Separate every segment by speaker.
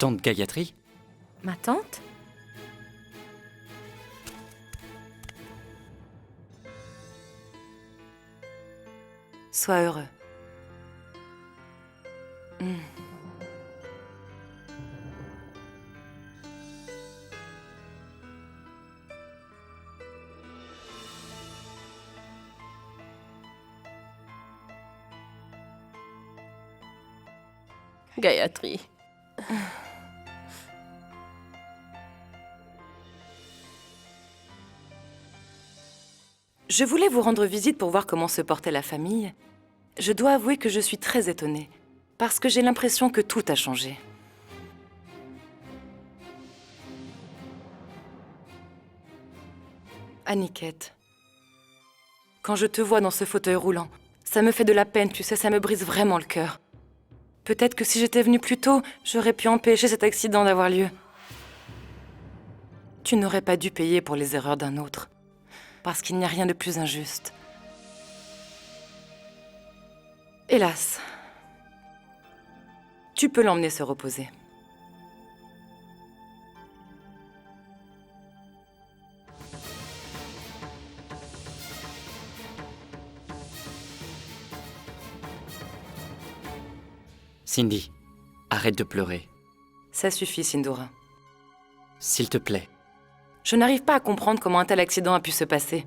Speaker 1: Tante Gayatri?
Speaker 2: Ma tante?
Speaker 3: Sois heureux.
Speaker 2: Gayatri.
Speaker 3: Je voulais vous rendre visite pour voir comment se portait la famille. Je dois avouer que je suis très étonnée, parce que j'ai l'impression que tout a changé. Aniket, quand je te vois dans ce fauteuil roulant, ça me fait de la peine, tu sais, ça me brise vraiment le cœur. Peut-être que si j'étais venue plus tôt, j'aurais pu empêcher cet accident d'avoir lieu. Tu n'aurais pas dû payer pour les erreurs d'un autre, parce qu'il n'y a rien de plus injuste. Hélas, tu peux l'emmener se reposer.
Speaker 1: Cindy, arrête de pleurer.
Speaker 3: Ça suffit, Sindhura.
Speaker 1: S'il te plaît.
Speaker 3: Je n'arrive pas à comprendre comment un tel accident a pu se passer.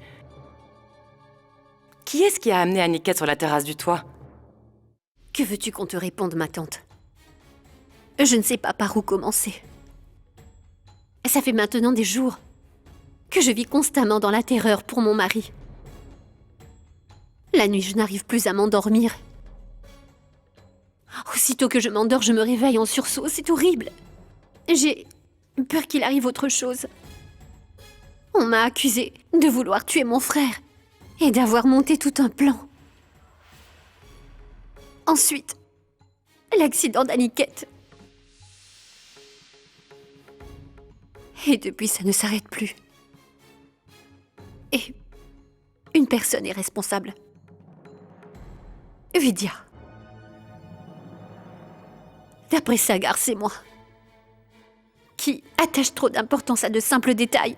Speaker 3: Qui est-ce qui a amené Aniket sur la terrasse du toit?
Speaker 4: Que veux-tu qu'on te réponde, ma tante? Je ne sais pas par où commencer. Ça fait maintenant des jours que je vis constamment dans la terreur pour mon mari. La nuit, je n'arrive plus à m'endormir. Aussitôt que je m'endors, je me réveille en sursaut. C'est horrible. J'ai peur qu'il arrive autre chose. On m'a accusée de vouloir tuer mon frère et d'avoir monté tout un plan. Ensuite, l'accident d'Aniket. Et depuis, ça ne s'arrête plus. Et une personne est responsable. Vidya. D'après Sagar, c'est moi. Qui attache trop d'importance à de simples détails.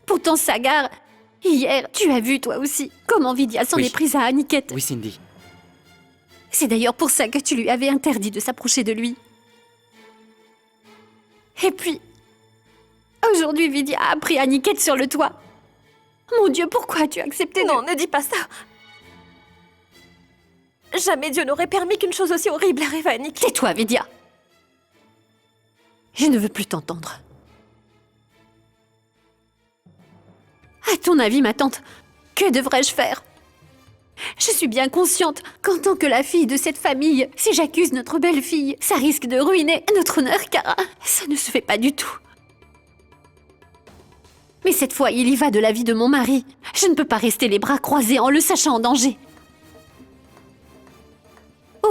Speaker 4: Pourtant, Sagar, hier, tu as vu toi aussi comment Vidya s'en
Speaker 1: Oui.
Speaker 4: est prise à Aniket.
Speaker 1: Oui, Cindy.
Speaker 4: C'est d'ailleurs pour ça que tu lui avais interdit de s'approcher de lui. Et puis, aujourd'hui, Vidya a pris Aniket sur le toit. Mon Dieu, pourquoi as-tu accepté
Speaker 2: Non, ne dis pas ça. Jamais Dieu n'aurait permis qu'une chose aussi horrible arrive à Aniket.
Speaker 4: Tais-toi, Vidya. Je ne veux plus t'entendre. À ton avis, ma tante, que devrais-je faire? Je suis bien consciente qu'en tant que la fille de cette famille, si j'accuse notre belle-fille, ça risque de ruiner notre honneur, car ça ne se fait pas du tout. Mais cette fois, il y va de la vie de mon mari. Je ne peux pas rester les bras croisés en le sachant en danger.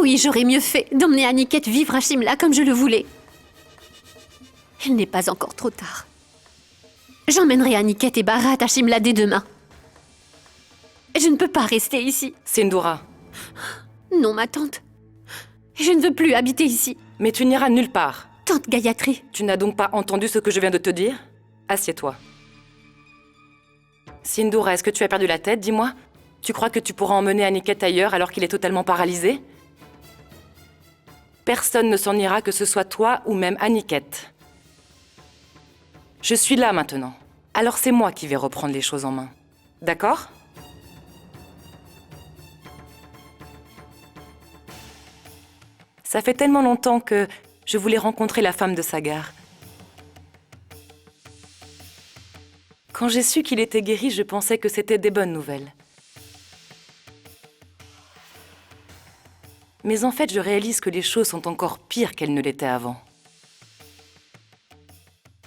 Speaker 4: Oui, j'aurais mieux fait d'emmener Aniket vivre à Shimla comme je le voulais. Il n'est pas encore trop tard. J'emmènerai Aniket et Bharat à Shimla dès demain. Je ne peux pas rester ici.
Speaker 3: Sindhura,
Speaker 4: Non, ma tante. Je ne veux plus habiter ici.
Speaker 3: mais tu n'iras nulle part.
Speaker 4: Tante Gayatri,
Speaker 3: Tu n'as donc pas entendu ce que je viens de te dire? Assieds-toi. Sindhura, est-ce que tu as perdu la tête, dis-moi? Tu crois que tu pourras emmener Aniket ailleurs alors qu'il est totalement paralysé? Personne ne s'en ira, que ce soit toi ou même Aniket. Je suis là maintenant. Alors c'est moi qui vais reprendre les choses en main. D'accord? Ça fait tellement longtemps que je voulais rencontrer la femme de Sagar. Quand j'ai su qu'il était guéri, je pensais que c'était des bonnes nouvelles. Mais en fait, je réalise que les choses sont encore pires qu'elles ne l'étaient avant.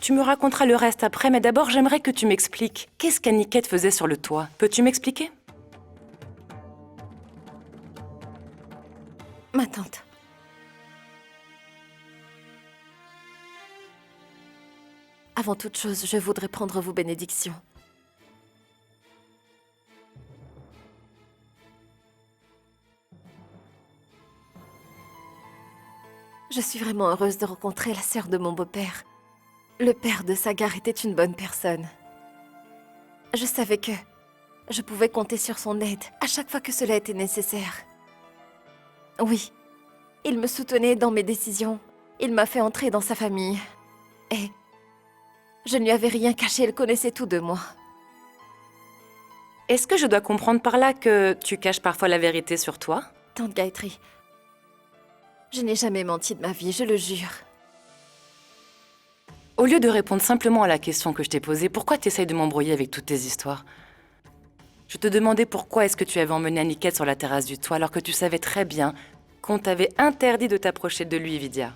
Speaker 3: Tu me raconteras le reste après, mais d'abord, j'aimerais que tu m'expliques. Qu'est-ce qu'Aniket faisait sur le toit? Peux-tu m'expliquer?
Speaker 2: Ma tante. Avant toute chose, je voudrais prendre vos bénédictions. Je suis vraiment heureuse de rencontrer la sœur de mon beau-père. Le père de Sagar était une bonne personne. Je savais que je pouvais compter sur son aide à chaque fois que cela était nécessaire. Oui, il me soutenait dans mes décisions. Il m'a fait entrer dans sa famille. Et je ne lui avais rien caché, il connaissait tout de moi.
Speaker 3: Est-ce que je dois comprendre par là que tu caches parfois la vérité sur toi?
Speaker 2: Tante Gayatri, je n'ai jamais menti de ma vie, je le jure.
Speaker 3: Au lieu de répondre simplement à la question que je t'ai posée, pourquoi t'essayes de m'embrouiller avec toutes tes histoires? Je te demandais pourquoi est-ce que tu avais emmené Aniket sur la terrasse du toit alors que tu savais très bien qu'on t'avait interdit de t'approcher de lui, Vidya.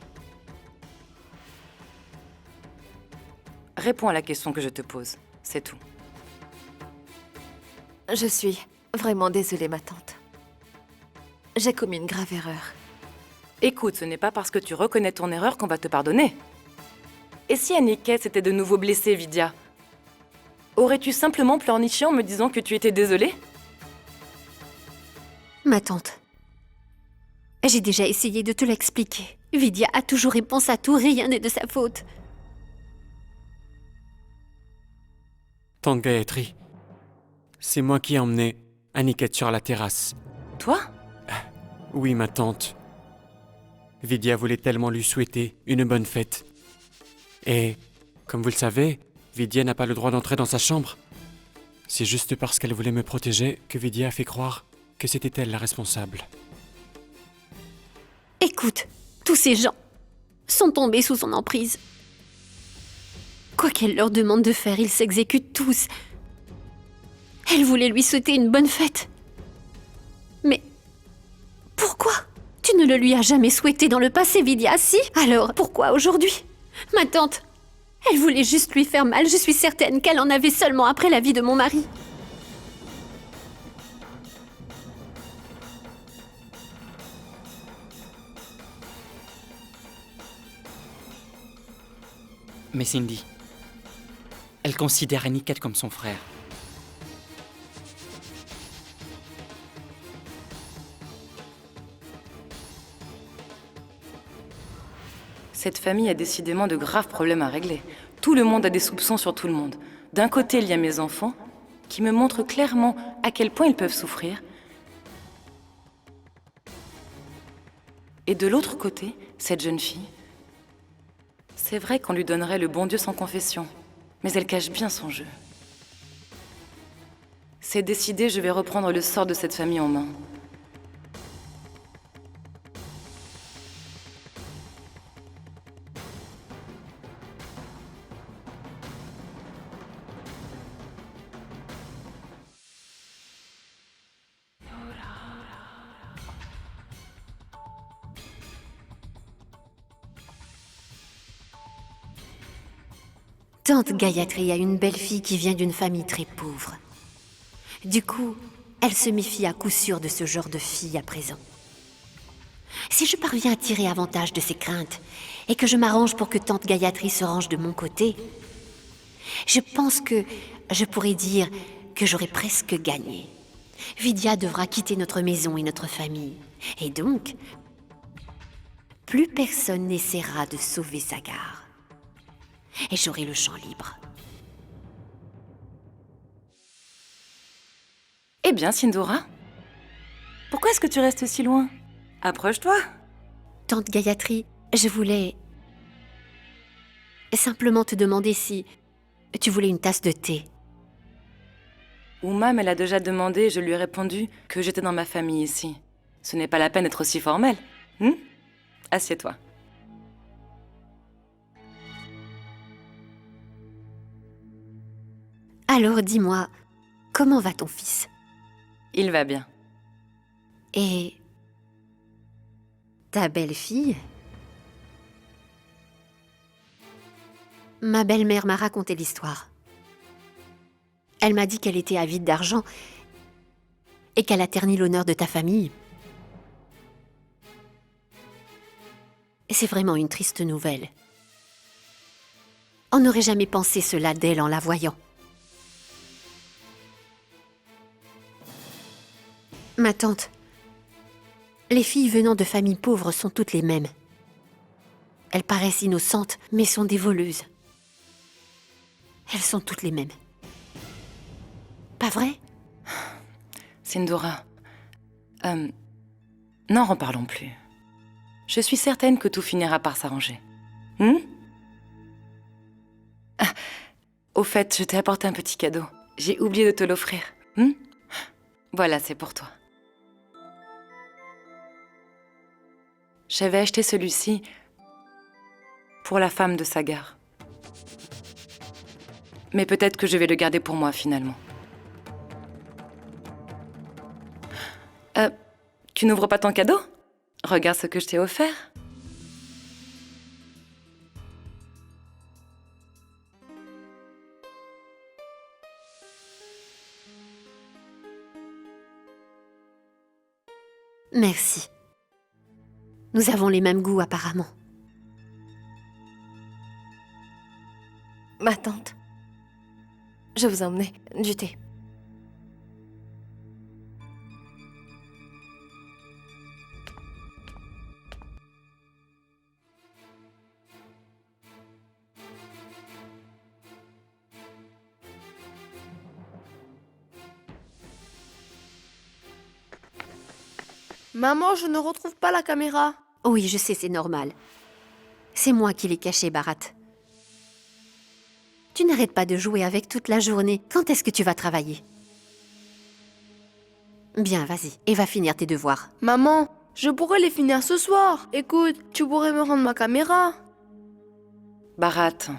Speaker 3: Réponds à la question que je te pose, c'est tout.
Speaker 2: Je suis vraiment désolée, ma tante. J'ai commis une grave erreur.
Speaker 3: Écoute, ce n'est pas parce que tu reconnais ton erreur qu'on va te pardonner. Et si Aniket s'était de nouveau blessée, Vidya? Aurais-tu simplement pleurniché en me disant que tu étais désolée?
Speaker 4: Ma tante, j'ai déjà essayé de te l'expliquer. Vidya a toujours réponse à tout, rien n'est de sa faute.
Speaker 5: Tante Gayatri, c'est moi qui ai emmené Aniket sur la terrasse.
Speaker 3: Toi?
Speaker 5: Oui, ma tante. Vidya voulait tellement lui souhaiter une bonne fête. Et, comme vous le savez, Vidya n'a pas le droit d'entrer dans sa chambre. C'est juste parce qu'elle voulait me protéger que Vidya a fait croire que c'était elle la responsable.
Speaker 4: Écoute, tous ces gens sont tombés sous son emprise. Quoi qu'elle leur demande de faire, ils s'exécutent tous. Elle voulait lui souhaiter une bonne fête. Mais pourquoi? Tu ne le lui as jamais souhaité dans le passé, Vidya, si? Alors, pourquoi aujourd'hui? Ma tante, elle voulait juste lui faire mal. Je suis certaine qu'elle en avait seulement après la vie de mon mari.
Speaker 1: Mais Cindy, elle considère Aniket comme son frère.
Speaker 3: Cette famille a décidément de graves problèmes à régler. Tout le monde a des soupçons sur tout le monde. D'un côté, il y a mes enfants, qui me montrent clairement à quel point ils peuvent souffrir. Et de l'autre côté, cette jeune fille. C'est vrai qu'on lui donnerait le bon Dieu sans confession, mais elle cache bien son jeu. C'est décidé, je vais reprendre le sort de cette famille en main.
Speaker 4: Tante Gayatri a une belle-fille qui vient d'une famille très pauvre. Du coup, elle se méfie à coup sûr de ce genre de fille à présent. Si je parviens à tirer avantage de ses craintes et que je m'arrange pour que Tante Gayatri se range de mon côté, je pense que je pourrais dire que j'aurais presque gagné. Vidya devra quitter notre maison et notre famille. Et donc, plus personne n'essaiera de sauver Sagar. Et j'aurai le champ libre.
Speaker 3: Eh bien, Sindora, pourquoi est-ce que tu restes si loin? Approche-toi.
Speaker 4: Tante Gayatri, je voulais simplement te demander si tu voulais une tasse de thé.
Speaker 3: Oumam, elle a déjà demandé et je lui ai répondu que j'étais dans ma famille ici. Ce n'est pas la peine d'être aussi formelle. Assieds-toi.
Speaker 4: Alors dis-moi, comment va ton fils?
Speaker 3: Il va bien.
Speaker 4: Et ta belle-fille? Ma belle-mère m'a raconté l'histoire. Elle m'a dit qu'elle était avide d'argent et qu'elle a terni l'honneur de ta famille. Et c'est vraiment une triste nouvelle. On n'aurait jamais pensé cela d'elle en la voyant. Ma tante, les filles venant de familles pauvres sont toutes les mêmes. Elles paraissent innocentes, mais sont des voleuses. Elles sont toutes les mêmes. Pas vrai?
Speaker 3: Sindora, n'en reparlons plus. Je suis certaine que tout finira par s'arranger. Ah, au fait, je t'ai apporté un petit cadeau. J'ai oublié de te l'offrir. Voilà, c'est pour toi. J'avais acheté celui-ci pour la femme de Sagar. Mais peut-être que je vais le garder pour moi, finalement. Tu n'ouvres pas ton cadeau? Regarde ce que je t'ai offert.
Speaker 4: Merci. Nous avons les mêmes goûts, apparemment.
Speaker 2: Ma tante, je vous emmenais du thé.
Speaker 6: Maman, je ne retrouve pas la caméra.
Speaker 4: Oui, je sais, c'est normal. C'est moi qui l'ai caché, Bharat. Tu n'arrêtes pas de jouer avec toute la journée. Quand est-ce que tu vas travailler? Bien, vas-y, et va finir tes devoirs.
Speaker 6: Maman, je pourrais les finir ce soir. Écoute, tu pourrais me rendre ma caméra.
Speaker 3: Bharat,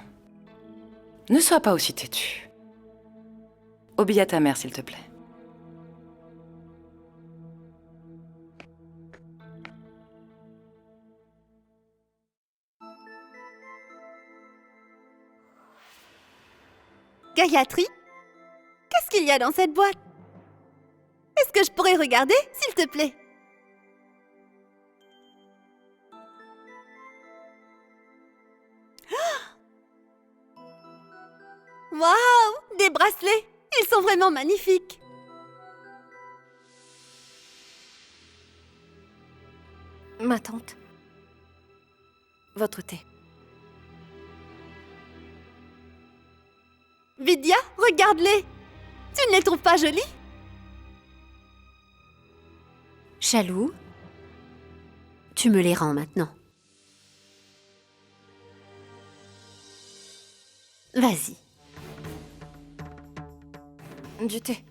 Speaker 3: ne sois pas aussi têtu. Obéis à ta mère, s'il te plaît.
Speaker 7: Gayatri? Qu'est-ce qu'il y a dans cette boîte? Est-ce que je pourrais regarder, s'il te plaît? Waouh! Des bracelets! Ils sont vraiment magnifiques!
Speaker 2: Ma tante, votre thé.
Speaker 7: Vidya, regarde-les! Tu ne les trouves pas jolis?
Speaker 4: Chalou, tu me les rends maintenant. Vas-y,
Speaker 2: Du thé.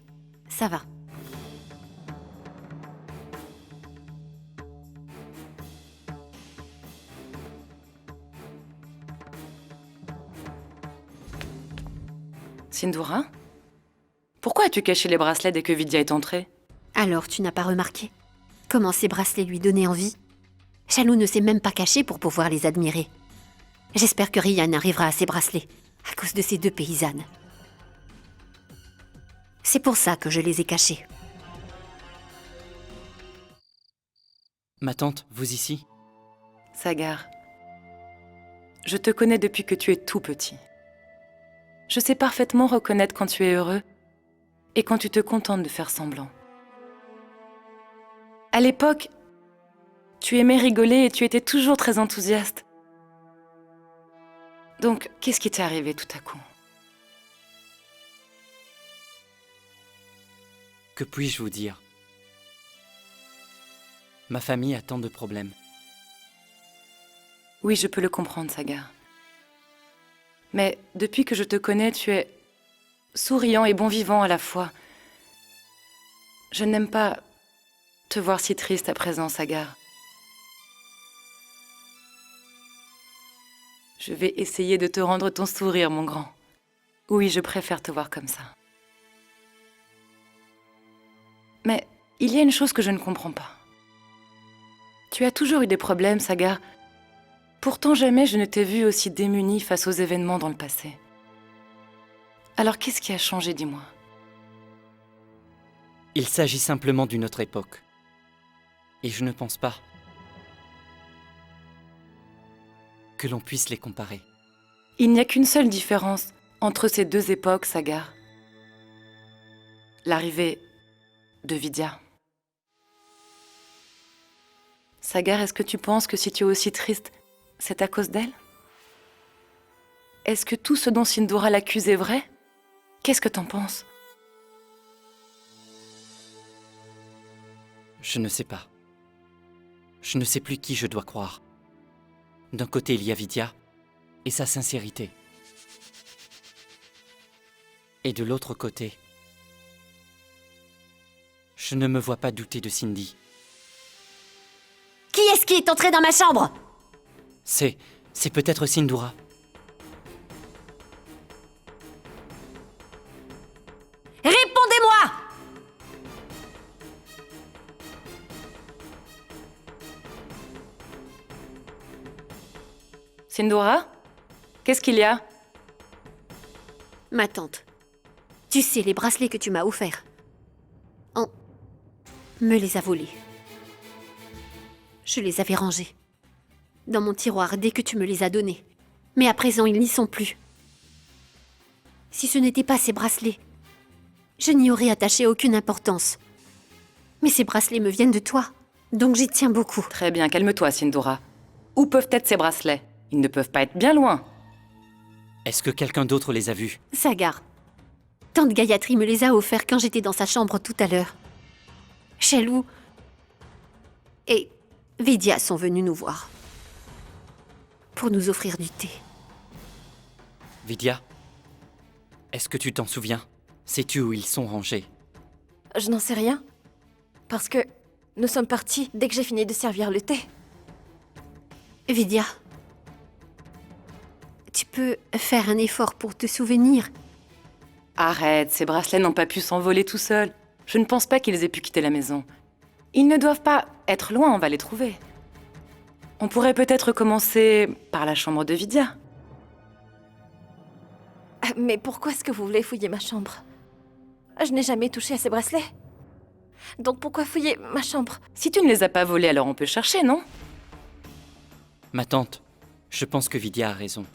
Speaker 4: ça va.
Speaker 3: Sindora? Pourquoi as-tu caché les bracelets dès que Vidya est entrée?
Speaker 4: Alors, tu n'as pas remarqué comment ces bracelets lui donnaient envie? Chalou ne s'est même pas caché pour pouvoir les admirer. J'espère que rien n'arrivera à ces bracelets, à cause de ces deux paysannes. C'est pour ça que je les ai cachés.
Speaker 1: Ma tante, vous ici?
Speaker 3: Sagar, je te connais depuis que tu es tout petit. Je sais parfaitement reconnaître quand tu es heureux et quand tu te contentes de faire semblant. À l'époque, tu aimais rigoler et tu étais toujours très enthousiaste. Donc, qu'est-ce qui t'est arrivé tout à coup?
Speaker 1: Que puis-je vous dire? Ma famille a tant de problèmes.
Speaker 3: Oui, je peux le comprendre, Sagar. Mais depuis que je te connais, tu es souriant et bon vivant à la fois. Je n'aime pas te voir si triste à présent, Sagar. Je vais essayer de te rendre ton sourire, mon grand. Oui, je préfère te voir comme ça. Mais il y a une chose que je ne comprends pas. Tu as toujours eu des problèmes, Sagar. Pourtant, jamais je ne t'ai vu aussi démunie face aux événements dans le passé. Alors, qu'est-ce qui a changé, dis-moi?
Speaker 1: Il s'agit simplement d'une autre époque. Et je ne pense pas que l'on puisse les comparer.
Speaker 3: Il n'y a qu'une seule différence entre ces deux époques, Sagar. L'arrivée de Vidya. Sagar, est-ce que tu penses que si tu es aussi triste C'est à cause d'elle? Est-ce que tout ce dont Sindoora l'accuse est vrai? Qu'est-ce que t'en penses?
Speaker 1: Je ne sais pas. Je ne sais plus qui je dois croire. D'un côté, il y a Vidya et sa sincérité. Et de l'autre côté, je ne me vois pas douter de Cindy.
Speaker 4: Qui est-ce qui est entré dans ma chambre?
Speaker 1: C'est peut-être Sindoora.
Speaker 4: Répondez-moi!
Speaker 3: Sindoora? Qu'est-ce qu'il y a?
Speaker 4: Ma tante, tu sais les bracelets que tu m'as offerts. On me les a volés. Je les avais rangés dans mon tiroir dès que tu me les as donnés. Mais à présent, ils n'y sont plus. Si ce n'était pas ces bracelets, je n'y aurais attaché aucune importance. Mais ces bracelets me viennent de toi, donc j'y tiens beaucoup.
Speaker 3: Très bien, calme-toi, Sindoora. Où peuvent être ces bracelets? Ils ne peuvent pas être bien loin.
Speaker 1: Est-ce que quelqu'un d'autre les a vus?
Speaker 4: Sagar, tante Gayatri me les a offerts quand j'étais dans sa chambre tout à l'heure. Shalou et Vidya sont venus nous voir pour nous offrir du thé.
Speaker 1: Vidya, est-ce que tu t'en souviens? Sais-tu où ils sont rangés?
Speaker 2: Je n'en sais rien. Parce que nous sommes partis dès que j'ai fini de servir le thé.
Speaker 4: Vidya, tu peux faire un effort pour te souvenir.
Speaker 3: Arrête, ces bracelets n'ont pas pu s'envoler tout seuls. Je ne pense pas qu'ils aient pu quitter la maison. Ils ne doivent pas être loin, on va les trouver. On pourrait peut-être commencer par la chambre de Vidya.
Speaker 2: Mais pourquoi est-ce que vous voulez fouiller ma chambre? Je n'ai jamais touché à ces bracelets. Donc pourquoi fouiller ma chambre?
Speaker 3: Si tu ne les as pas volés, alors on peut chercher, non?
Speaker 1: Ma tante, je pense que Vidya a raison.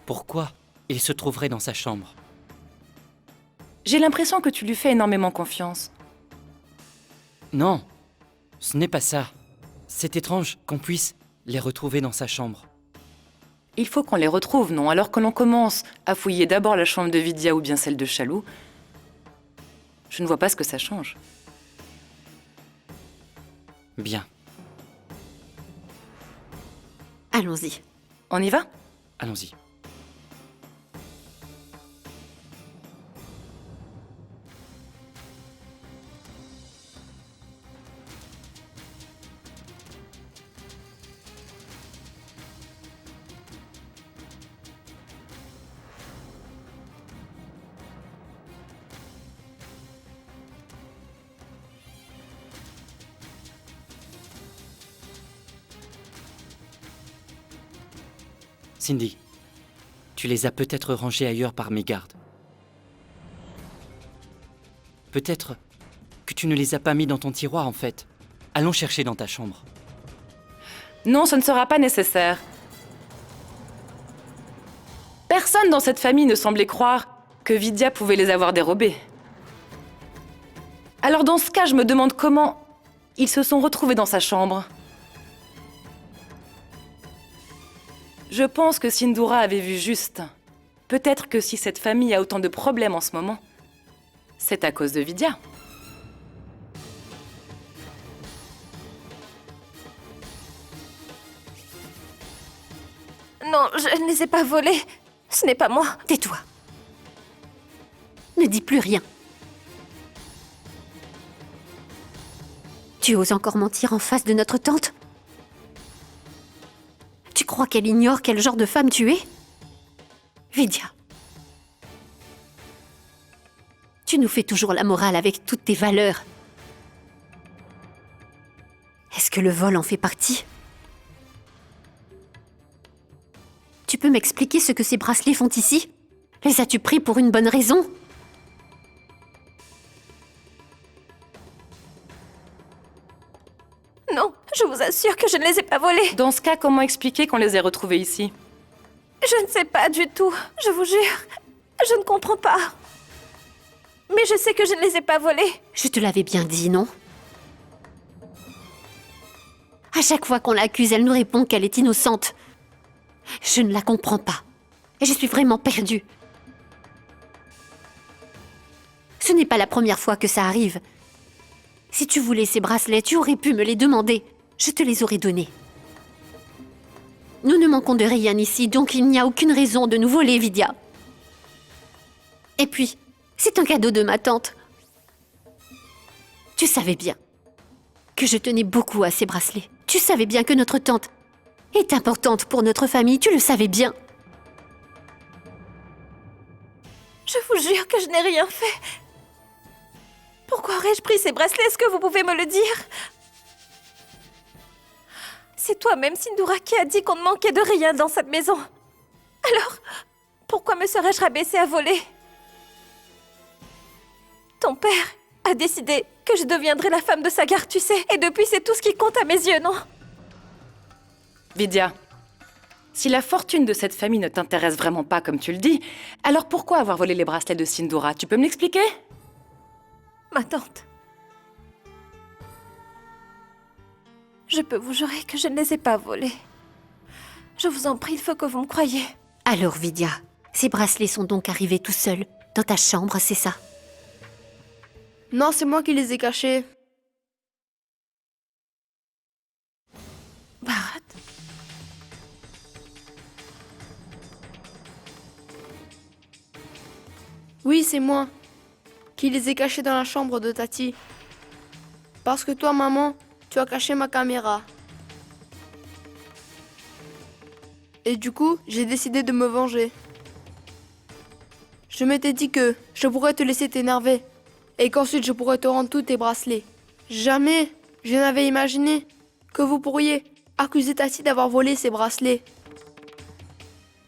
Speaker 1: Pourquoi il se trouverait dans sa chambre?
Speaker 3: J'ai l'impression que tu lui fais énormément confiance.
Speaker 1: Non, ce n'est pas ça. C'est étrange qu'on puisse les retrouver dans sa chambre.
Speaker 3: Il faut qu'on les retrouve, non? Alors que l'on commence à fouiller d'abord la chambre de Vidya ou bien celle de Shalou, je ne vois pas ce que ça change.
Speaker 1: Bien,
Speaker 4: Allons-y.
Speaker 3: On y va?
Speaker 1: allons-y. Cindy, tu les as peut-être rangés ailleurs par mégarde. Peut-être que tu ne les as pas mis dans ton tiroir en fait. Allons chercher dans ta chambre.
Speaker 3: Non, ce ne sera pas nécessaire. Personne dans cette famille ne semblait croire que Vidya pouvait les avoir dérobés. Alors dans ce cas, je me demande comment ils se sont retrouvés dans sa chambre. Je pense que Sindoora avait vu juste. Peut-être que si cette famille a autant de problèmes en ce moment, c'est à cause de Vidya.
Speaker 2: Non, je ne les ai pas volés. Ce n'est pas moi.
Speaker 4: Tais-toi. Ne dis plus rien. Tu oses encore mentir en face de notre tante? Tu crois qu'elle ignore quel genre de femme tu es? Vidya. Tu nous fais toujours la morale avec toutes tes valeurs. Est-ce que le vol en fait partie? Tu peux m'expliquer ce que ces bracelets font ici? Les as-tu pris pour une bonne raison?
Speaker 2: Non, je vous assure que je ne les ai pas volés.
Speaker 3: Dans ce cas, comment expliquer qu'on les ait retrouvés ici?
Speaker 2: Je ne sais pas du tout, je vous jure. Je ne comprends pas. Mais je sais que je ne les ai pas volés.
Speaker 4: Je te l'avais bien dit, non? À chaque fois qu'on l'accuse, elle nous répond qu'elle est innocente. Je ne la comprends pas. Et je suis vraiment perdue. Ce n'est pas la première fois que ça arrive. Si tu voulais ces bracelets, tu aurais pu me les demander. Je te les aurais donnés. Nous ne manquons de rien ici, donc il n'y a aucune raison de nous voler, Vidya. Et puis, c'est un cadeau de ma tante. Tu savais bien que je tenais beaucoup à ces bracelets. Tu savais bien que notre tante est importante pour notre famille, tu le savais bien.
Speaker 2: Je vous jure que je n'ai rien fait. Pourquoi aurais-je pris ces bracelets? Est-ce que vous pouvez me le dire? C'est toi-même, Sindoura, qui a dit qu'on ne manquait de rien dans cette maison. Alors, pourquoi me serais-je rabaissée à voler? Ton père a décidé que je deviendrais la femme de Sagar, tu sais. Et depuis, c'est tout ce qui compte à mes yeux, non?
Speaker 3: Vidya, si la fortune de cette famille ne t'intéresse vraiment pas comme tu le dis, alors pourquoi avoir volé les bracelets de Sindoura? Tu peux me l'expliquer?
Speaker 2: Ma tante. Je peux vous jurer que je ne les ai pas volés. Je vous en prie, il faut que vous me croyiez.
Speaker 4: Alors, Vidya, ces bracelets sont donc arrivés tout seuls dans ta chambre, c'est ça?
Speaker 6: Non, c'est moi qui les ai cachés.
Speaker 2: Bharat.
Speaker 6: Oui, c'est moi qui les ai cachés dans la chambre de Tati. Parce que toi, maman, tu as caché ma caméra. Et du coup, j'ai décidé de me venger. Je m'étais dit que je pourrais te laisser t'énerver et qu'ensuite je pourrais te rendre tous tes bracelets. Jamais je n'avais imaginé que vous pourriez accuser Tati d'avoir volé ses bracelets.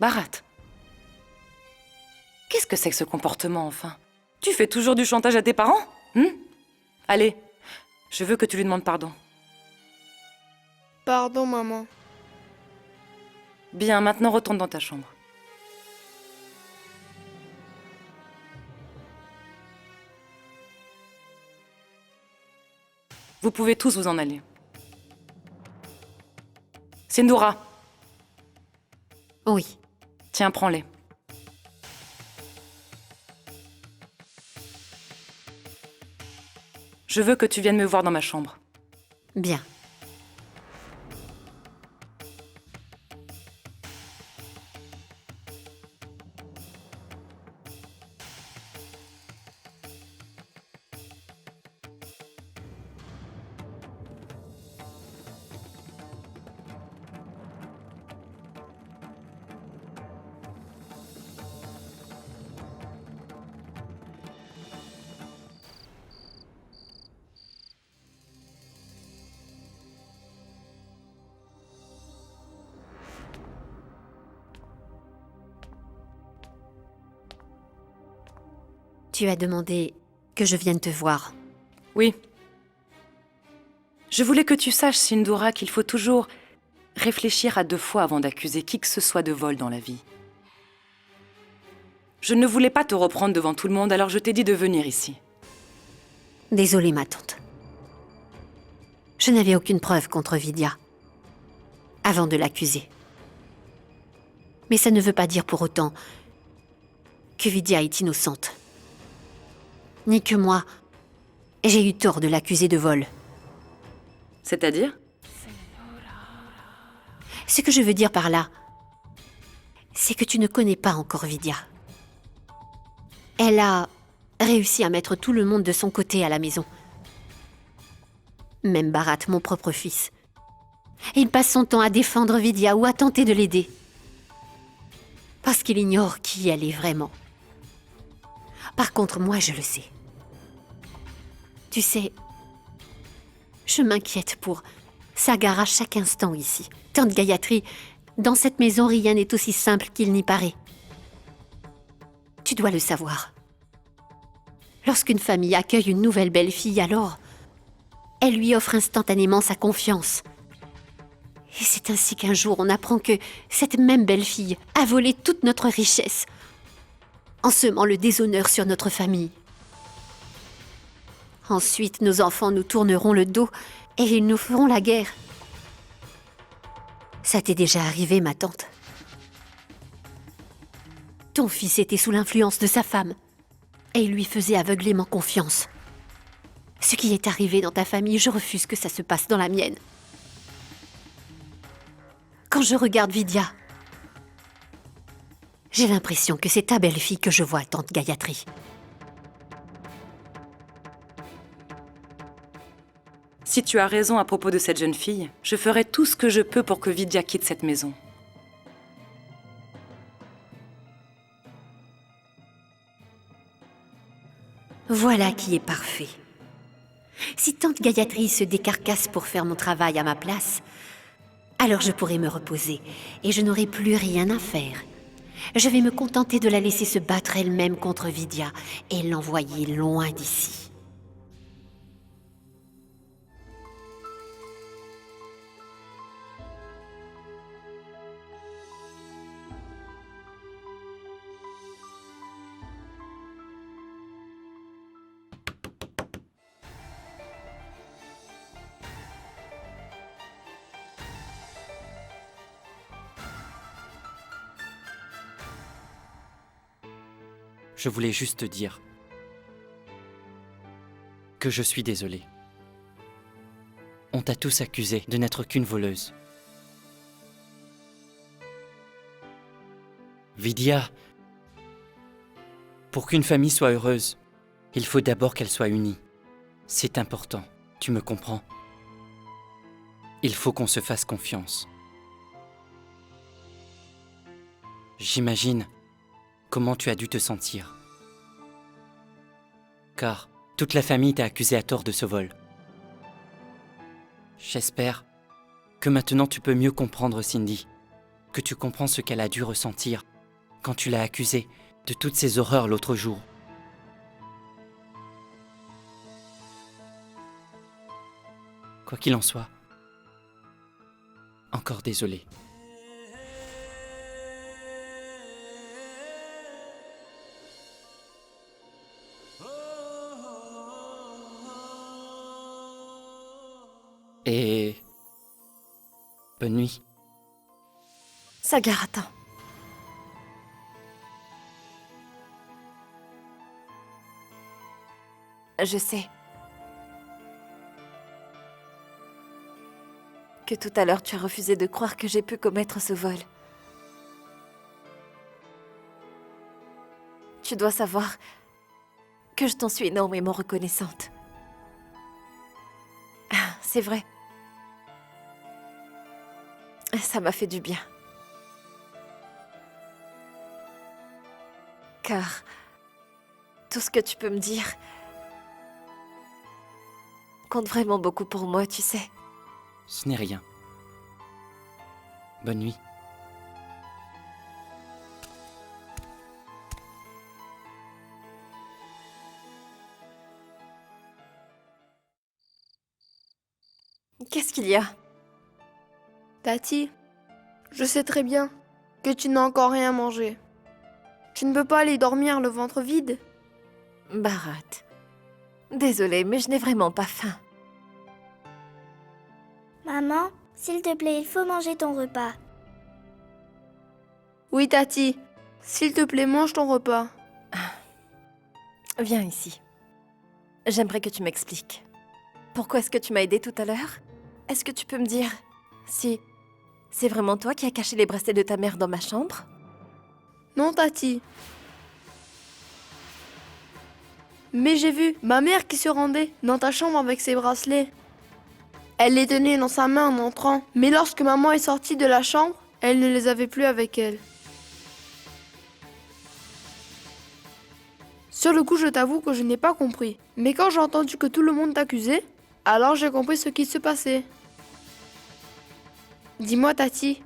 Speaker 3: Bharat, qu'est-ce que c'est que ce comportement, enfin? Tu fais toujours du chantage à tes parents? Allez, je veux que tu lui demandes pardon.
Speaker 6: Pardon, maman.
Speaker 3: Bien, maintenant retourne dans ta chambre. Vous pouvez tous vous en aller. Sindoura,
Speaker 4: Oui.
Speaker 3: tiens, prends-les. Je veux que tu viennes me voir dans ma chambre.
Speaker 4: Bien. Tu as demandé que je vienne te voir.
Speaker 3: Oui. Je voulais que tu saches, Sindoura, qu'il faut toujours réfléchir à 2 fois avant d'accuser qui que ce soit de vol dans la vie. Je ne voulais pas te reprendre devant tout le monde, alors je t'ai dit de venir ici.
Speaker 4: Désolée, ma tante. Je n'avais aucune preuve contre Vidya avant de l'accuser. Mais ça ne veut pas dire pour autant que Vidya est innocente. Ni que moi, j'ai eu tort de l'accuser de vol.
Speaker 3: C'est-à-dire?
Speaker 4: Ce que je veux dire par là, c'est que tu ne connais pas encore Vidya. Elle a réussi à mettre tout le monde de son côté à la maison. Même Bharat, mon propre fils. Il passe son temps à défendre Vidya ou à tenter de l'aider. Parce qu'il ignore qui elle est vraiment. Par contre, moi, je le sais. Tu sais, je m'inquiète pour Sagar à chaque instant ici. Tante Gayatri, dans cette maison, rien n'est aussi simple qu'il n'y paraît. Tu dois le savoir. Lorsqu'une famille accueille une nouvelle belle-fille, alors, elle lui offre instantanément sa confiance. Et c'est ainsi qu'un jour, on apprend que cette même belle-fille a volé toute notre richesse, en semant le déshonneur sur notre famille. Ensuite, nos enfants nous tourneront le dos et ils nous feront la guerre. Ça t'est déjà arrivé, ma tante. Ton fils était sous l'influence de sa femme et il lui faisait aveuglément confiance. Ce qui est arrivé dans ta famille, je refuse que ça se passe dans la mienne. Quand je regarde Vidya, j'ai l'impression que c'est ta belle-fille que je vois, tante Gayatri.
Speaker 3: Si tu as raison à propos de cette jeune fille, je ferai tout ce que je peux pour que Vidya quitte cette maison.
Speaker 4: Voilà qui est parfait. Si tante Gayatri se décarcasse pour faire mon travail à ma place, alors je pourrai me reposer et je n'aurai plus rien à faire. Je vais me contenter de la laisser se battre elle-même contre Vidya et l'envoyer loin d'ici.
Speaker 1: Je voulais juste te dire que je suis désolé. On t'a tous accusé de n'être qu'une voleuse. Vidya, pour qu'une famille soit heureuse, il faut d'abord qu'elle soit unie. C'est important, tu me comprends? Il faut qu'on se fasse confiance. J'imagine comment tu as dû te sentir. Car toute la famille t'a accusé à tort de ce vol. J'espère que maintenant tu peux mieux comprendre Cindy, que tu comprends ce qu'elle a dû ressentir quand tu l'as accusée de toutes ces horreurs l'autre jour. Quoi qu'il en soit, encore désolé. Et bonne nuit.
Speaker 2: Sagar, attends. Je sais que tout à l'heure tu as refusé de croire que j'ai pu commettre ce vol. Tu dois savoir que je t'en suis énormément reconnaissante. Ah, c'est vrai. Ça m'a fait du bien. Car tout ce que tu peux me dire compte vraiment beaucoup pour moi, tu sais.
Speaker 1: Ce n'est rien. Bonne nuit.
Speaker 2: Qu'est-ce qu'il y a?
Speaker 6: Tati, je sais très bien que tu n'as encore rien mangé. Tu ne peux pas aller dormir le ventre vide.
Speaker 2: Bharat. Désolée, mais je n'ai vraiment pas faim.
Speaker 8: Maman, s'il te plaît, il faut manger ton repas.
Speaker 6: Oui, Tati. S'il te plaît, mange ton repas.
Speaker 2: Viens ici. J'aimerais que tu m'expliques. Pourquoi est-ce que tu m'as aidée tout à l'heure? Est-ce que tu peux me dire si c'est vraiment toi qui as caché les bracelets de ta mère dans ma chambre?
Speaker 6: Non, Tati. Mais j'ai vu ma mère qui se rendait dans ta chambre avec ses bracelets. Elle les tenait dans sa main en entrant, mais lorsque maman est sortie de la chambre, elle ne les avait plus avec elle. Sur le coup, je t'avoue que je n'ai pas compris. Mais quand j'ai entendu que tout le monde t'accusait, alors j'ai compris ce qui se passait. Dis-moi, Tati,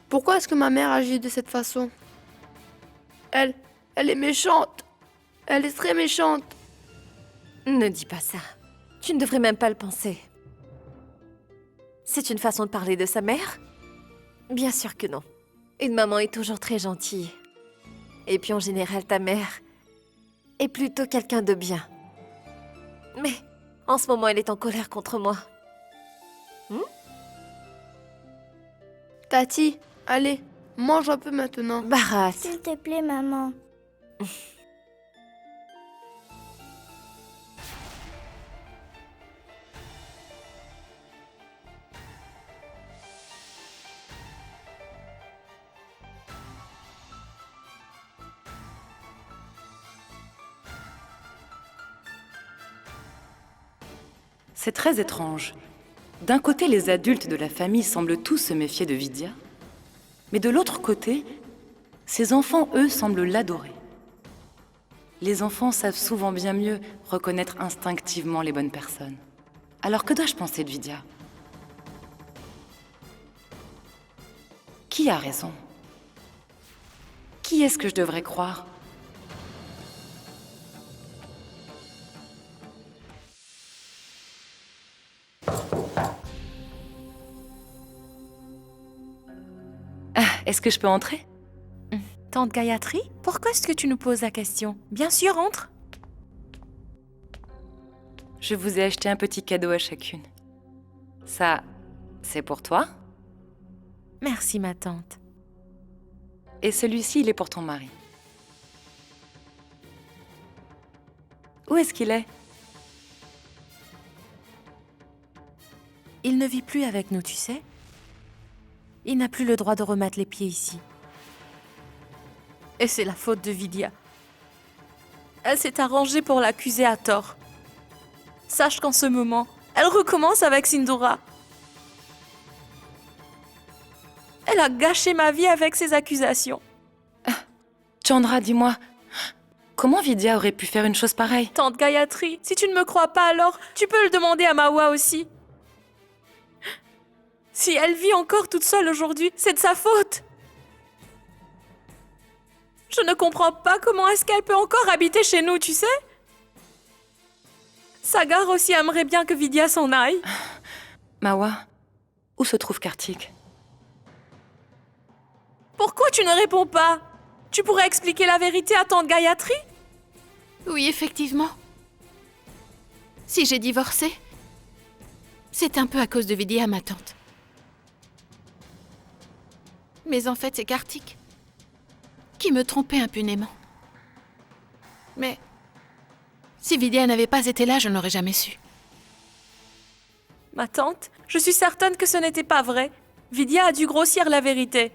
Speaker 6: pourquoi est-ce que ma mère agit de cette façon? Elle est méchante. Elle est très méchante.
Speaker 2: Ne dis pas ça. Tu ne devrais même pas le penser. C'est une façon de parler de sa mère? Bien sûr que non. Une maman est toujours très gentille. Et puis en général, ta mère est plutôt quelqu'un de bien. Mais en ce moment, elle est en colère contre moi.
Speaker 6: Tati, allez, mange un peu maintenant.
Speaker 2: Bharat,
Speaker 8: S'il te plaît, maman.
Speaker 3: C'est très étrange. D'un côté, les adultes de la famille semblent tous se méfier de Vidya, mais de l'autre côté, ses enfants, eux, semblent l'adorer. Les enfants savent souvent bien mieux reconnaître instinctivement les bonnes personnes. Alors que dois-je penser de Vidya? Qui a raison? Qui est-ce que je devrais croire? Est-ce que je peux entrer?
Speaker 9: Tante Gayatri, pourquoi est-ce que tu nous poses la question? Bien sûr, entre.
Speaker 3: Je vous ai acheté un petit cadeau à chacune. Ça, c'est pour toi.
Speaker 9: Merci, ma tante.
Speaker 3: Et celui-ci, il est pour ton mari. Où est-ce qu'il est?
Speaker 9: Il ne vit plus avec nous, tu sais. Il n'a plus le droit de remettre les pieds ici. Et c'est la faute de Vidya. Elle s'est arrangée pour l'accuser à tort. Sache qu'en ce moment, elle recommence avec Sindhura. Elle a gâché ma vie avec ses accusations.
Speaker 3: Chandra, dis-moi, comment Vidya aurait pu faire une chose pareille?
Speaker 9: Tante Gayatri, si tu ne me crois pas alors, tu peux le demander à Mawa aussi. Si elle vit encore toute seule aujourd'hui, c'est de sa faute. Je ne comprends pas comment est-ce qu'elle peut encore habiter chez nous, tu sais? Sagar aussi aimerait bien que Vidya s'en aille.
Speaker 3: Mawa, où se trouve Kartik?
Speaker 9: Pourquoi tu ne réponds pas? Tu pourrais expliquer la vérité à tante Gayatri?
Speaker 4: Oui, effectivement. Si j'ai divorcé, c'est un peu à cause de Vidya, ma tante. Mais en fait, c'est Kartik qui me trompait impunément. Mais si Vidya n'avait pas été là, je n'aurais jamais su.
Speaker 9: Ma tante, je suis certaine que ce n'était pas vrai. Vidya a dû grossir la vérité.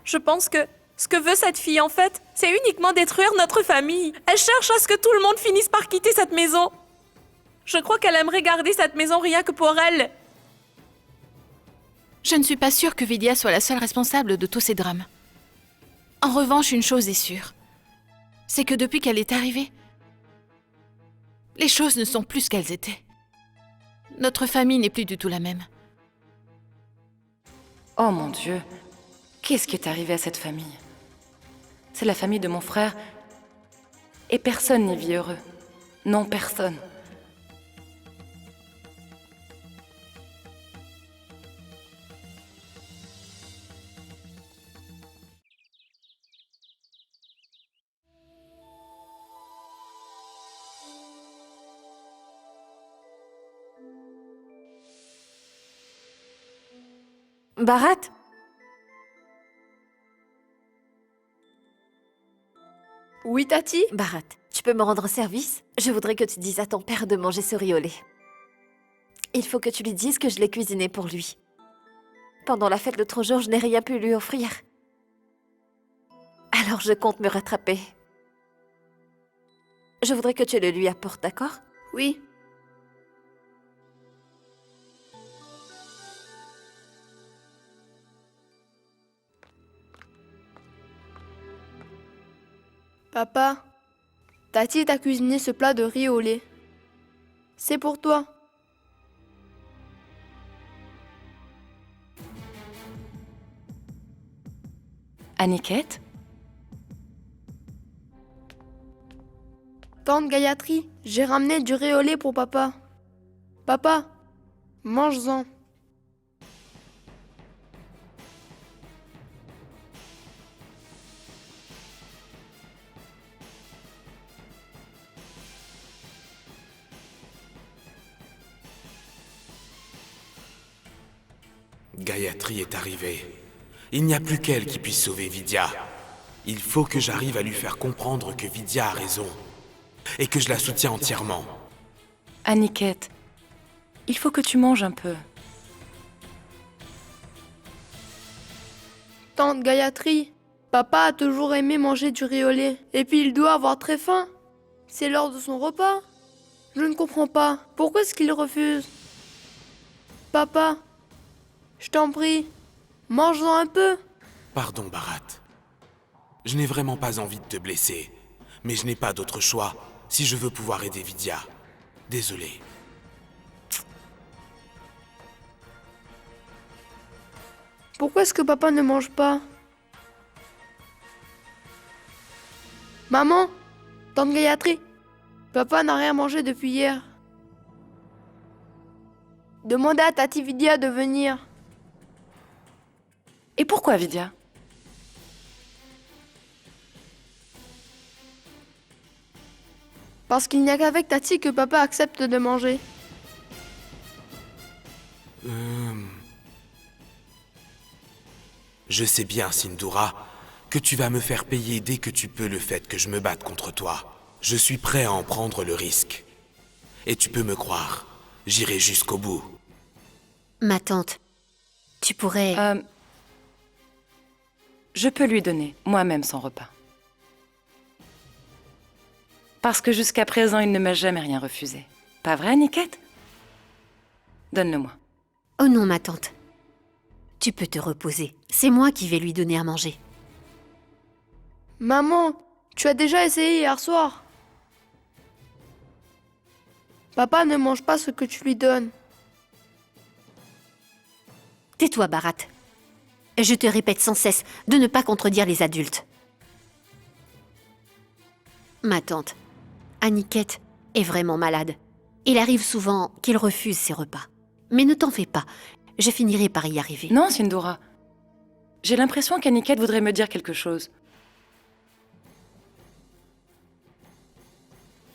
Speaker 9: Je pense que ce que veut cette fille, en fait, c'est uniquement détruire notre famille. Elle cherche à ce que tout le monde finisse par quitter cette maison. Je crois qu'elle aimerait garder cette maison rien que pour elle.
Speaker 4: Je ne suis pas sûre que Vidya soit la seule responsable de tous ces drames. En revanche, une chose est sûre. C'est que depuis qu'elle est arrivée, les choses ne sont plus ce qu'elles étaient. Notre famille n'est plus du tout la même.
Speaker 3: Oh mon Dieu, qu'est-ce qui est arrivé à cette famille? C'est la famille de mon frère, et personne n'y vit heureux. Non, personne.
Speaker 2: Bharat?
Speaker 6: Oui, Tati?
Speaker 2: Bharat, tu peux me rendre service? Je voudrais que tu dises à ton père de manger ce riz au lait. Il faut que tu lui dises que je l'ai cuisiné pour lui. Pendant la fête l'autre jour, je n'ai rien pu lui offrir. Alors je compte me rattraper. Je voudrais que tu le lui apportes, d'accord?
Speaker 6: Oui. Papa, Tati t'a cuisiné ce plat de riz au lait. C'est pour toi.
Speaker 3: Aniket?
Speaker 6: Tante Gayatri, j'ai ramené du riz au lait pour papa. Papa, mange-en.
Speaker 10: Gayatri est arrivée. Il n'y a plus qu'elle qui puisse sauver Vidya. Il faut que j'arrive à lui faire comprendre que Vidya a raison. Et que je la soutiens entièrement.
Speaker 3: Aniket, il faut que tu manges un peu.
Speaker 6: Tante Gayatri, papa a toujours aimé manger du riz au lait. Et puis il doit avoir très faim. C'est l'heure de son repas. Je ne comprends pas. Pourquoi est-ce qu'il refuse? Papa, je t'en prie, mange-en un peu.
Speaker 10: Pardon, Bharat. Je n'ai vraiment pas envie de te blesser. Mais je n'ai pas d'autre choix si je veux pouvoir aider Vidya. Désolé.
Speaker 6: Pourquoi est-ce que papa ne mange pas? Maman, tante Gayatri, papa n'a rien mangé depuis hier. Demandez à Tati Vidya de venir.
Speaker 3: Et pourquoi, Vidya?
Speaker 6: Parce qu'il n'y a qu'avec Tati que papa accepte de manger.
Speaker 10: Je sais bien, Sindhura, que tu vas me faire payer dès que tu peux le fait que je me batte contre toi. Je suis prêt à en prendre le risque. Et tu peux me croire, j'irai jusqu'au bout.
Speaker 4: Ma tante, tu pourrais...
Speaker 3: Je peux lui donner moi-même son repas. Parce que jusqu'à présent, il ne m'a jamais rien refusé. Pas vrai, Aniket? Donne-le-moi.
Speaker 4: Oh non, ma tante. Tu peux te reposer. C'est moi qui vais lui donner à manger.
Speaker 6: Maman, tu as déjà essayé hier soir. Papa ne mange pas ce que tu lui donnes.
Speaker 4: Tais-toi, Bharat. Je te répète sans cesse de ne pas contredire les adultes. Ma tante, Aniket est vraiment malade. Il arrive souvent qu'il refuse ses repas. Mais ne t'en fais pas, je finirai par y arriver.
Speaker 3: Non, Sindhura. J'ai l'impression qu'Aniket voudrait me dire quelque chose.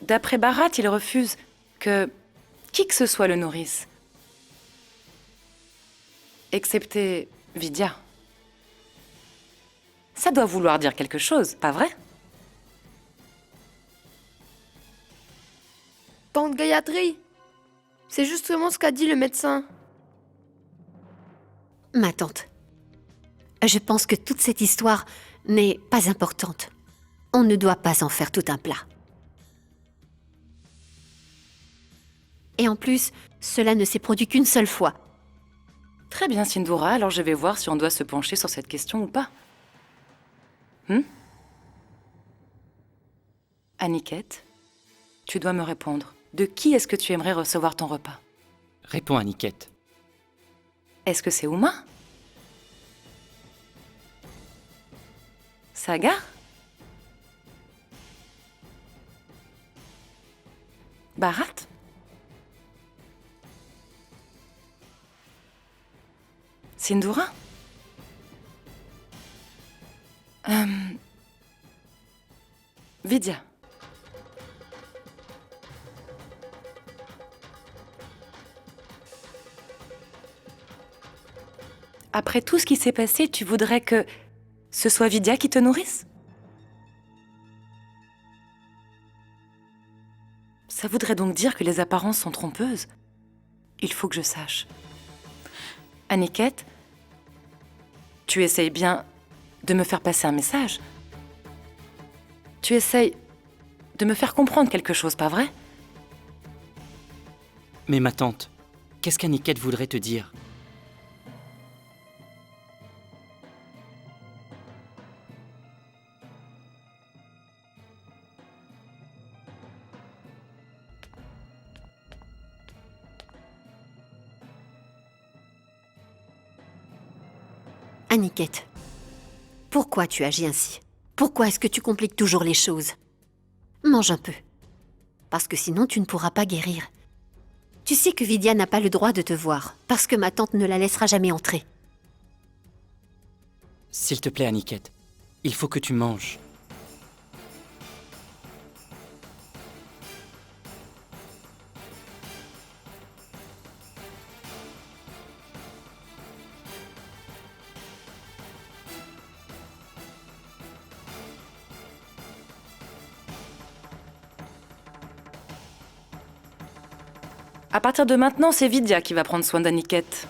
Speaker 3: D'après Bharat, il refuse que qui que ce soit le nourrisse. Excepté Vidya. Ça doit vouloir dire quelque chose, pas vrai?
Speaker 6: Tante Gayatri, c'est justement ce qu'a dit le médecin.
Speaker 4: Ma tante, je pense que toute cette histoire n'est pas importante. On ne doit pas en faire tout un plat. Et en plus, cela ne s'est produit qu'une seule fois.
Speaker 3: Très bien, Sindhura, alors je vais voir si on doit se pencher sur cette question ou pas. Aniket, tu dois me répondre. De qui est-ce que tu aimerais recevoir ton repas?
Speaker 1: Réponds, Aniket.
Speaker 3: Est-ce que c'est Uma? Sagar? Bharat? Sindhura? Vidya. Après tout ce qui s'est passé, tu voudrais que ce soit Vidya qui te nourrisse? Ça voudrait donc dire que les apparences sont trompeuses. Il faut que je sache. Aniket, tu essayes bien de me faire passer un message. Tu essayes de me faire comprendre quelque chose, pas vrai?
Speaker 1: Mais ma tante, qu'est-ce qu'Aniket voudrait te dire?
Speaker 4: Aniket, pourquoi tu agis ainsi? Pourquoi est-ce que tu compliques toujours les choses? Mange un peu. Parce que sinon tu ne pourras pas guérir. Tu sais que Vidya n'a pas le droit de te voir, parce que ma tante ne la laissera jamais entrer.
Speaker 1: S'il te plaît, Aniket, il faut que tu manges.
Speaker 3: À partir de maintenant, c'est Vidya qui va prendre soin d'Aniket.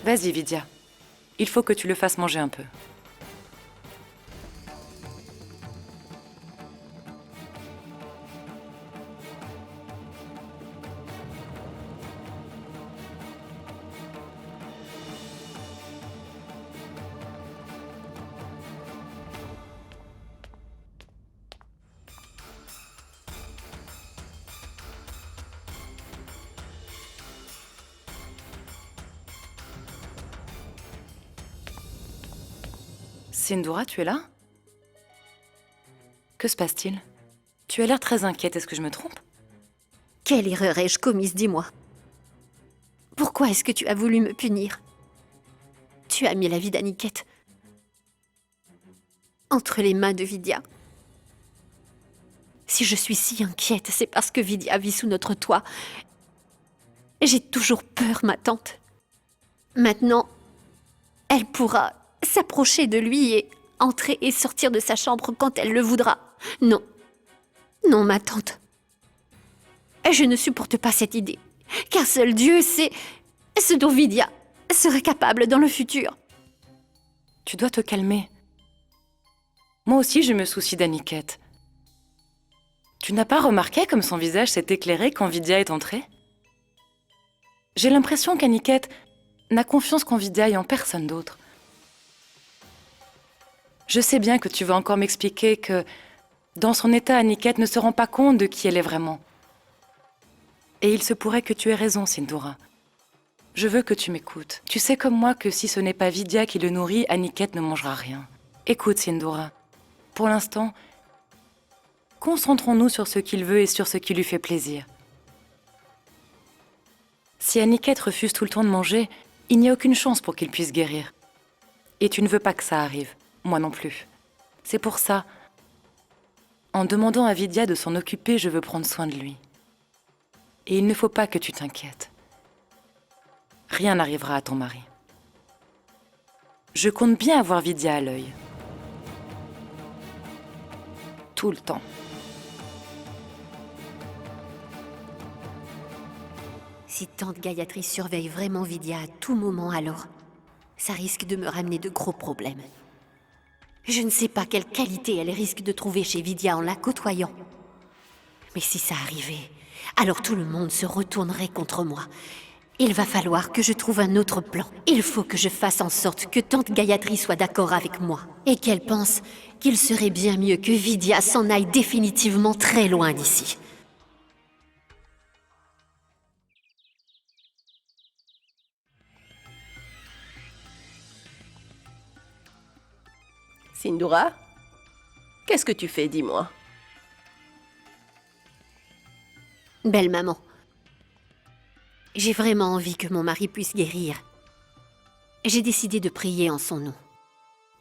Speaker 3: Vas-y, Vidya. Il faut que tu le fasses manger un peu. Sindoura, tu es là? Que se passe-t-il? Tu as l'air très inquiète, est-ce que je me trompe?
Speaker 4: Quelle erreur ai-je commise, dis-moi? Pourquoi est-ce que tu as voulu me punir? Tu as mis la vie d'Aniket entre les mains de Vidya. Si je suis si inquiète, c'est parce que Vidya vit sous notre toit. J'ai toujours peur, ma tante. Maintenant, elle pourra s'approcher de lui et entrer et sortir de sa chambre quand elle le voudra. Non. Non, ma tante. Je ne supporte pas cette idée, car seul Dieu sait ce dont Vidya sera capable dans le futur.
Speaker 3: Tu dois te calmer. Moi aussi, je me soucie d'Aniket. Tu n'as pas remarqué comme son visage s'est éclairé quand Vidya est entrée? J'ai l'impression qu'Aniket n'a confiance qu'en Vidya et en personne d'autre. Je sais bien que tu vas encore m'expliquer que, dans son état, Aniket ne se rend pas compte de qui elle est vraiment. Et il se pourrait que tu aies raison, Sindoura. Je veux que tu m'écoutes. Tu sais comme moi que si ce n'est pas Vidya qui le nourrit, Aniket ne mangera rien. Écoute, Sindoura. Pour l'instant, concentrons-nous sur ce qu'il veut et sur ce qui lui fait plaisir. Si Aniket refuse tout le temps de manger, il n'y a aucune chance pour qu'il puisse guérir. Et tu ne veux pas que ça arrive. Moi non plus. C'est pour ça, en demandant à Vidya de s'en occuper, je veux prendre soin de lui. Et il ne faut pas que tu t'inquiètes. Rien n'arrivera à ton mari. Je compte bien avoir Vidya à l'œil. Tout le temps.
Speaker 4: Si tante Gayatri surveille vraiment Vidya à tout moment, alors ça risque de me ramener de gros problèmes. Je ne sais pas quelle qualité elle risque de trouver chez Vidya en la côtoyant. Mais si ça arrivait, alors tout le monde se retournerait contre moi. Il va falloir que je trouve un autre plan. Il faut que je fasse en sorte que tante Gayatri soit d'accord avec moi. Et qu'elle pense qu'il serait bien mieux que Vidya s'en aille définitivement très loin d'ici.
Speaker 11: Sindoura, qu'est-ce que tu fais, dis-moi?
Speaker 4: Belle maman, j'ai vraiment envie que mon mari puisse guérir. J'ai décidé de prier en son nom.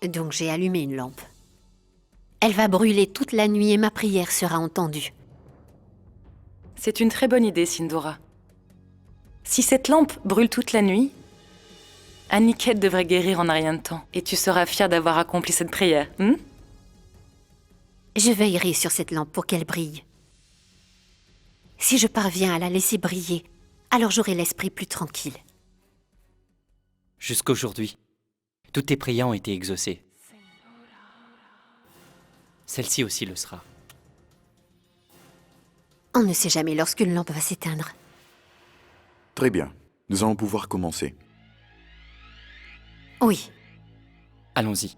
Speaker 4: Donc j'ai allumé une lampe. Elle va brûler toute la nuit et ma prière sera entendue.
Speaker 3: C'est une très bonne idée, Sindoura. Si cette lampe brûle toute la nuit, Aniket devrait guérir en un rien de temps. Et tu seras fière d'avoir accompli cette prière,
Speaker 4: Je veillerai sur cette lampe pour qu'elle brille. Si je parviens à la laisser briller, alors j'aurai l'esprit plus tranquille.
Speaker 1: Jusqu'aujourd'hui, tous tes prières ont été exaucées. Celle-ci aussi le sera.
Speaker 4: On ne sait jamais lorsqu'une lampe va s'éteindre.
Speaker 12: Très bien. Nous allons pouvoir commencer.
Speaker 4: Oui.
Speaker 1: Allons-y.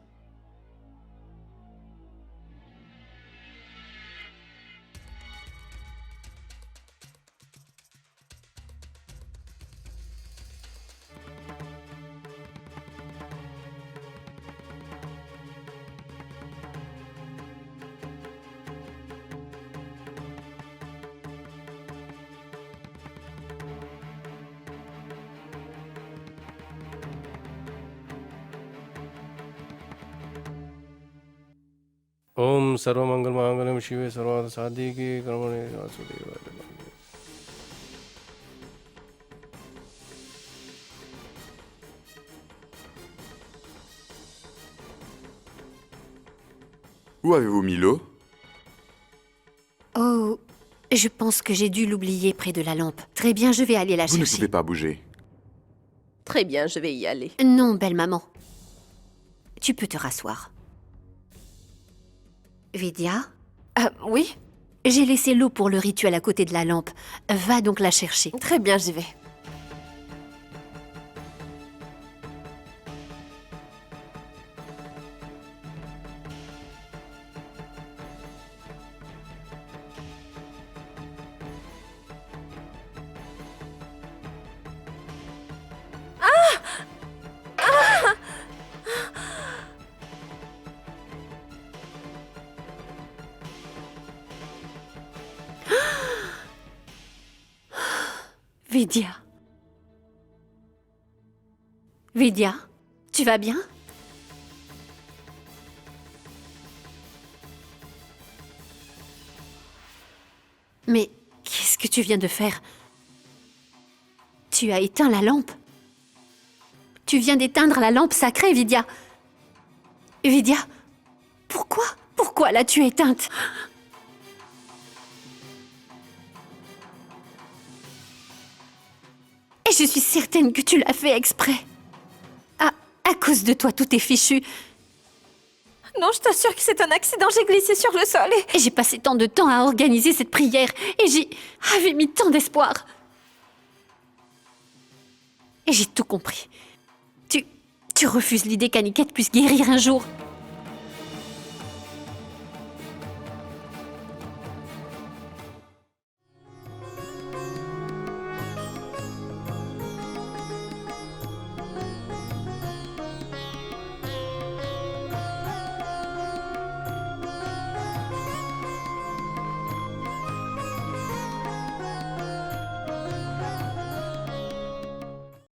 Speaker 13: Om Sarvamangal Mangalam Shive Sarvada Sadhiki Karmane Vasudeva.
Speaker 12: Où avez-vous mis l'eau?
Speaker 4: Oh, Je pense que j'ai dû l'oublier près de la lampe. Très bien, je vais aller la
Speaker 12: Vous ne
Speaker 4: chercher.
Speaker 12: pouvez pas bouger.
Speaker 11: Très bien, je vais y aller.
Speaker 4: Non, belle maman. Tu peux te rasseoir. Vidya,
Speaker 2: Oui,
Speaker 4: j'ai laissé l'eau pour le rituel à côté de la lampe. Va donc la chercher.
Speaker 2: très bien, j'y vais.
Speaker 4: Vidya. Vidya, tu vas bien? Mais qu'est-ce que tu viens de faire? Tu as éteint la lampe. Tu viens d'éteindre la lampe sacrée, Vidya. Vidya, pourquoi? Pourquoi l'as-tu éteinte? Et je suis certaine que tu l'as fait exprès. À cause de toi, tout est fichu.
Speaker 2: Non, je t'assure que c'est un accident, j'ai glissé sur le sol et...
Speaker 4: Et j'ai passé tant de temps à organiser cette prière. Et j'y avais mis tant d'espoir. Et j'ai tout compris. Tu refuses l'idée qu'Aniket puisse guérir un jour.